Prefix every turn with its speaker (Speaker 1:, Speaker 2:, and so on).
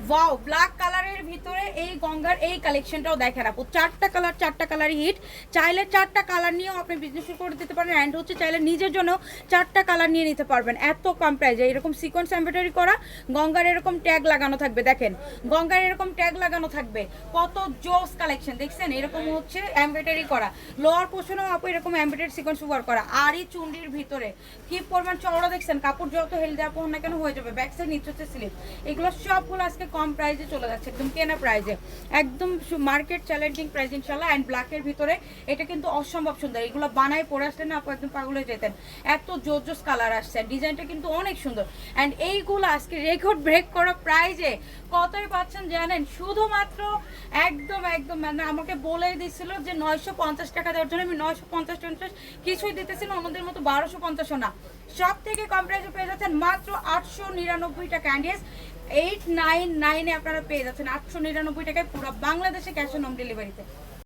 Speaker 1: Wow, black কালারের ভিতরে এই গঙ্গার এই কালেকশনটাও দেখে রাখো। চারটা কালারই হিট। চাইলে চারটা কালার নিয়েও আপনি বিজনেস শুরু করে দিতে পারেন, অ্যান্ড হচ্ছে চাইলে নিজের জন্য চারটা কালার নিয়ে নিতে পারবেন। এত কম প্রাইসে এরকম সিকোয়েন্স এমব্রয়ডারি করা, গঙ্গার এরকম ট্যাগ লাগানো থাকবে। দেখেন গঙ্গার এরকম ট্যাগ লাগানো থাকবে, কত জোস কালেকশন দেখছেন। এরকম হচ্ছে এমব্রয়ডারি করা, লোয়ার পোর্শনেও আপু এরকম এমব্রয়ডারি সিকোয়েন্স ওয়ার্ক করা। আর এই চুন্ডির ভিতরে কি পরিমাণ চওড়া দেখছেন, কাপড় যত হেলদি আপু না কেন হয়ে যাবে। ব্যাক সাইড নিচে হচ্ছে স্লিপ। এগুলো সবগুলো আজকে কম প্রাইসে চলে যাচ্ছে, একদম কেনা প্রাইসে, একদম মার্কেট চ্যালেঞ্জিং প্রাইস ইনশাল্লাহ। অ্যান্ড ব্ল্যাকের ভিতরে এটা কিন্তু অসম্ভব সুন্দর। এগুলো বানায় পরে আসলে না আপু একদম পাগল হয়ে যেতেন, এত জোস কালার আসছে। ডিজাইনটা কিন্তু অনেক সুন্দর। অ্যান্ড এইগুলো আজকে রেকর্ড ব্রেক করা প্রাইজে কতই পাচ্ছেন জানেন? শুধুমাত্র একদম একদম মানে আমাকে বলেই দিচ্ছিল যে 950 টাকা দেওয়ার জন্য। আমি 950 কিছুই দিতেছি না, অন্যদের মতো 1250 না, সব থেকে কম প্রাইসে পেয়ে যাচ্ছেন মাত্র 899 টাকা। অ্যান্ড ইয়েস 899 আপনারা পেয়ে যাচ্ছেন 899 টাকায় পুরো বাংলাদেশে ক্যাশ অন হোম ডেলিভারিতে।